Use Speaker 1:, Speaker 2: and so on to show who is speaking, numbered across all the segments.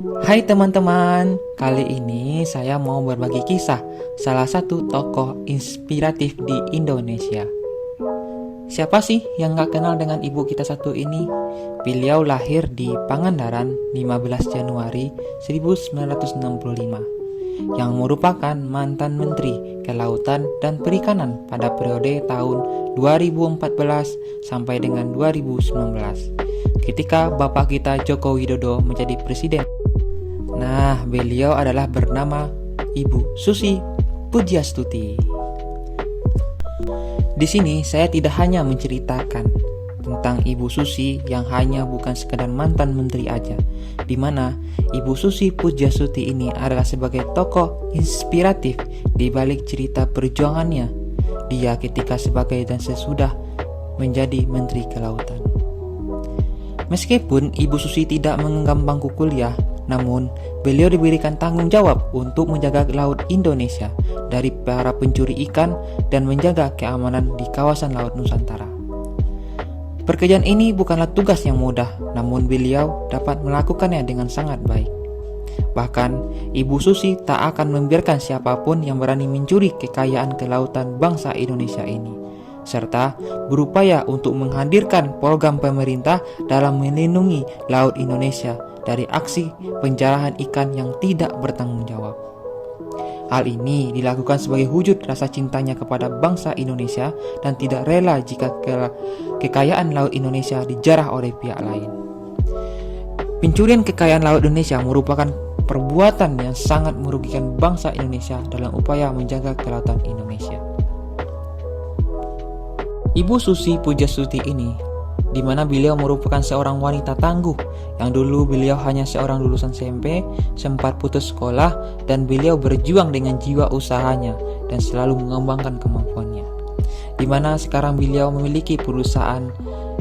Speaker 1: Hai teman-teman, kali ini saya mau berbagi kisah salah satu tokoh inspiratif di Indonesia. Siapa sih yang gak kenal dengan ibu kita satu ini? Beliau lahir di Pangandaran 15 Januari 1965, yang merupakan mantan Menteri Kelautan dan Perikanan pada periode tahun 2014 sampai dengan 2019, ketika Bapak kita Joko Widodo menjadi presiden. Nah, beliau adalah bernama Ibu Susi Pujiastuti. Di sini saya tidak hanya menceritakan tentang Ibu Susi yang hanya bukan sekedar mantan menteri aja, di mana Ibu Susi Pujiastuti ini adalah sebagai tokoh inspiratif di balik cerita perjuangannya dia ketika sebagai dan sesudah menjadi Menteri Kelautan. Meskipun Ibu Susi tidak mengenyam bangku kuliah, namun beliau diberikan tanggung jawab untuk menjaga laut Indonesia dari para pencuri ikan dan menjaga keamanan di kawasan Laut Nusantara. Pekerjaan ini bukanlah tugas yang mudah, namun beliau dapat melakukannya dengan sangat baik. Bahkan, Ibu Susi tak akan membiarkan siapapun yang berani mencuri kekayaan kelautan bangsa Indonesia ini, serta berupaya untuk menghadirkan program pemerintah dalam melindungi laut Indonesia dari aksi penjarahan ikan yang tidak bertanggung jawab. Hal ini dilakukan sebagai wujud rasa cintanya kepada bangsa Indonesia dan tidak rela jika kekayaan laut Indonesia dijarah oleh pihak lain. Pencurian kekayaan laut Indonesia merupakan perbuatan yang sangat merugikan bangsa Indonesia dalam upaya menjaga kelautan Indonesia. Ibu Susi Pujiastuti ini, di mana beliau merupakan seorang wanita tangguh yang dulu beliau hanya seorang lulusan SMP, sempat putus sekolah, dan beliau berjuang dengan jiwa usahanya dan selalu mengembangkan kemampuannya. Di mana sekarang beliau memiliki perusahaan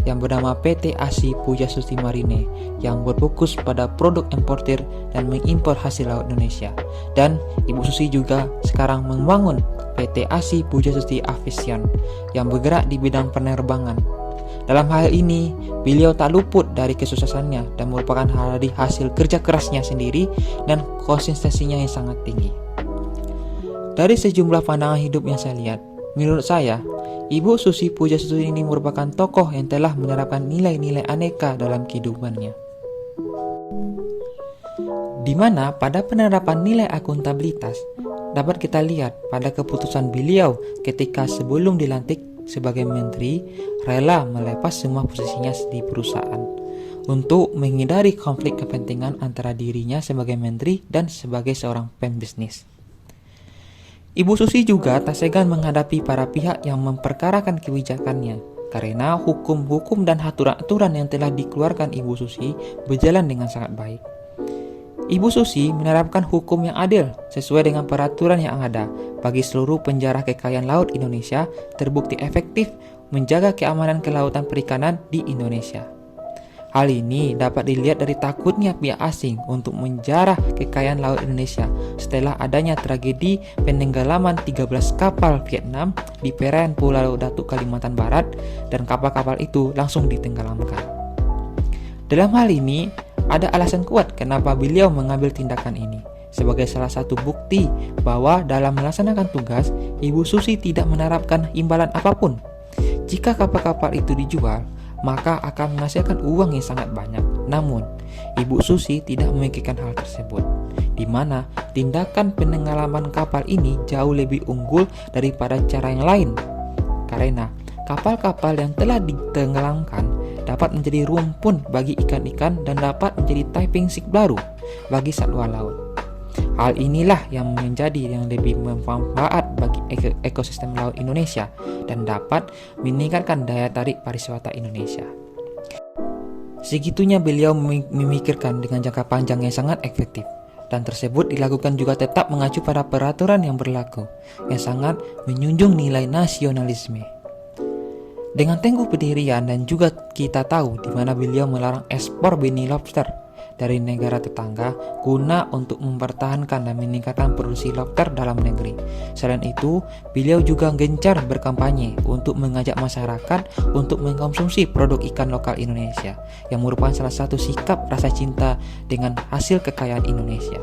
Speaker 1: yang bernama PT ASI Pujiastuti Marine yang berfokus pada produk importir dan mengimpor hasil laut Indonesia. Dan Ibu Susi juga sekarang membangun PT ASI Pujiastuti Aviation yang bergerak di bidang penerbangan. Dalam hal ini, beliau tak luput dari kesuksesannya dan merupakan dari hasil kerja kerasnya sendiri dan konsistensinya yang sangat tinggi. Dari sejumlah pandangan hidup yang saya lihat, menurut saya, Ibu Susi Pujiastuti ini merupakan tokoh yang telah menerapkan nilai-nilai aneka dalam kehidupannya, di mana pada penerapan nilai akuntabilitas dapat kita lihat pada keputusan beliau ketika sebelum dilantik sebagai menteri rela melepas semua posisinya di perusahaan untuk menghindari konflik kepentingan antara dirinya sebagai menteri dan sebagai seorang pembisnis. Ibu Susi juga tak segan menghadapi para pihak yang memperkarakan kebijakannya karena hukum-hukum dan aturan-aturan yang telah dikeluarkan Ibu Susi berjalan dengan sangat baik. Ibu Susi menerapkan hukum yang adil sesuai dengan peraturan yang ada bagi seluruh penjara kekayaan laut Indonesia, terbukti efektif menjaga keamanan kelautan perikanan di Indonesia. Hal ini dapat dilihat dari takutnya pihak asing untuk menjarah kekayaan laut Indonesia setelah adanya tragedi penenggelaman 13 kapal Vietnam di perairan Pulau Datuk Kalimantan Barat dan kapal-kapal itu langsung ditenggelamkan. Dalam hal ini, ada alasan kuat kenapa beliau mengambil tindakan ini, sebagai salah satu bukti bahwa dalam melaksanakan tugas, Ibu Susi tidak menerapkan imbalan apapun. Jika kapal-kapal itu dijual, maka akan menghasilkan uang yang sangat banyak. Namun, Ibu Susi tidak memikirkan hal tersebut, di mana tindakan penenggelaman kapal ini jauh lebih unggul daripada cara yang lain. Karena kapal-kapal yang telah ditenggelamkan dapat menjadi rumpun bagi ikan-ikan dan dapat menjadi typing sik baru bagi satwa laut. Hal inilah yang menjadi yang lebih bermanfaat bagi ekosistem laut Indonesia dan dapat meningkatkan daya tarik pariwisata Indonesia. Segitunya beliau memikirkan dengan jangka panjang yang sangat efektif, dan tersebut dilakukan juga tetap mengacu pada peraturan yang berlaku yang sangat menjunjung nilai nasionalisme. Dengan tengguh pendirian dan juga kita tahu di mana beliau melarang ekspor benih lobster dari negara tetangga guna untuk mempertahankan dan meningkatkan produksi lobster dalam negeri. Selain itu, beliau juga gencar berkampanye untuk mengajak masyarakat untuk mengkonsumsi produk ikan lokal Indonesia, yang merupakan salah satu sikap rasa cinta dengan hasil kekayaan Indonesia.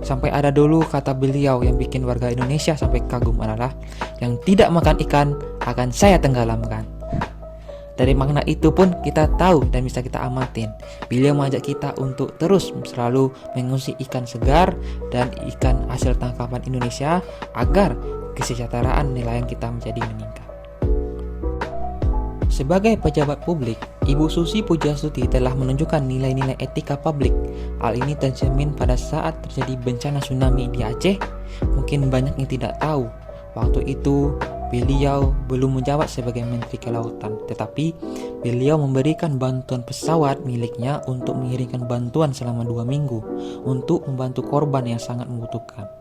Speaker 1: Sampai ada dulu kata beliau yang bikin warga Indonesia sampai kagum adalah, yang tidak makan ikan akan saya tenggelamkan. Dari makna itu pun kita tahu dan bisa kita amatin, beliau mengajak kita untuk terus selalu mengonsumsi ikan segar dan ikan hasil tangkapan Indonesia agar kesejahteraan nelayan kita menjadi meningkat. Sebagai pejabat publik, Ibu Susi Pujiastuti telah menunjukkan nilai-nilai etika publik. Hal ini tercermin pada saat terjadi bencana tsunami di Aceh. Mungkin banyak yang tidak tahu, waktu itu beliau belum menjabat sebagai Menteri Kelautan, tetapi beliau memberikan bantuan pesawat miliknya untuk mengirimkan bantuan selama 2 minggu untuk membantu korban yang sangat membutuhkan.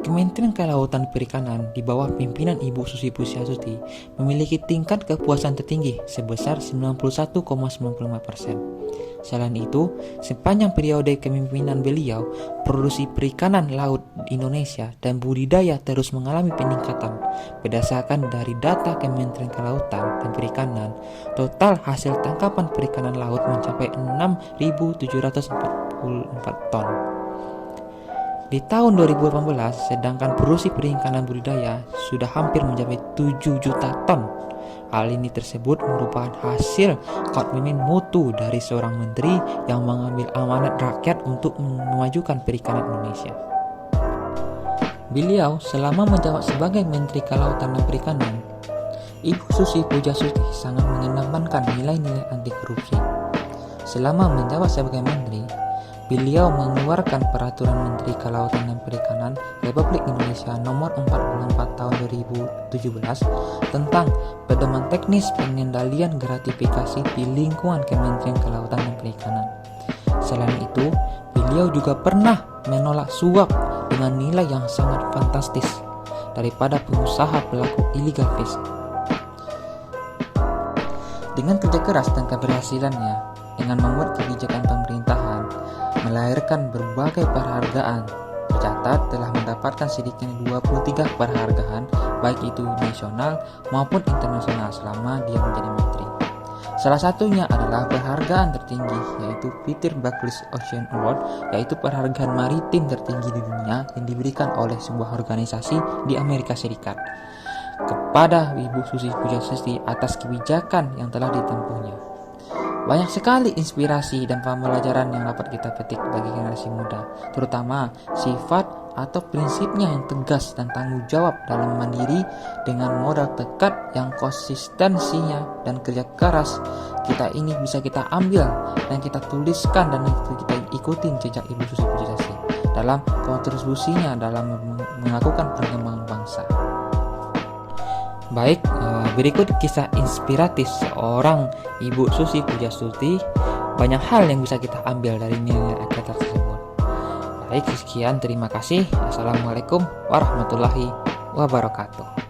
Speaker 1: Kementerian Kelautan dan Perikanan di bawah pimpinan Ibu Susi Pujiastuti memiliki tingkat kepuasan tertinggi sebesar 91,95%. Selain itu, sepanjang periode kepemimpinan beliau, produksi perikanan laut di Indonesia dan budidaya terus mengalami peningkatan. Berdasarkan dari data Kementerian Kelautan dan Perikanan, total hasil tangkapan perikanan laut mencapai 6.744 ton. Di tahun 2018, sedangkan produksi perikanan budidaya sudah hampir mencapai 7 juta ton. Hal ini tersebut merupakan hasil komitmen mutu dari seorang menteri yang mengambil amanat rakyat untuk memajukan perikanan Indonesia. Beliau selama menjabat sebagai Menteri Kelautan dan Perikanan, Ibu Susi Pujiastuti sangat mengedepankan nilai-nilai anti korupsi. Selama menjabat sebagai menteri, beliau mengeluarkan Peraturan Menteri Kelautan dan Perikanan Republik Indonesia Nomor 44 Tahun 2017 tentang pedoman teknis pengendalian gratifikasi di lingkungan Kementerian Kelautan dan Perikanan. Selain itu, beliau juga pernah menolak suap dengan nilai yang sangat fantastis daripada pengusaha pelaku illegal fishing. Dengan kerja keras dan keberhasilannya dengan membuat kebijakan pemerintahan, melahirkan berbagai penghargaan, tercatat telah mendapatkan sedikitnya 23 penghargaan baik itu nasional maupun internasional selama dia menjadi menteri. Salah satunya adalah penghargaan tertinggi yaitu Peter Barclays Ocean Award, yaitu penghargaan maritim tertinggi di dunia yang diberikan oleh sebuah organisasi di Amerika Serikat kepada Ibu Susi Pujiastuti atas kebijakan yang telah ditempuhnya. Banyak sekali inspirasi dan pembelajaran yang dapat kita petik bagi generasi muda, terutama sifat atau prinsipnya yang tegas dan tanggung jawab dalam mandiri dengan modal tekad yang konsistensinya dan kerja keras. Kita ini bisa kita ambil dan kita tuliskan dan kita ikutin jejak Ibu Susi Pujiastuti dalam kontribusinya dalam melakukan perkembangan bangsa. Baik, berikut kisah inspiratif seorang Ibu Susi Pujiastuti. Banyak hal yang bisa kita ambil dari nilai etika tersebut. Baik, sekian, terima kasih. Assalamualaikum warahmatullahi wabarakatuh.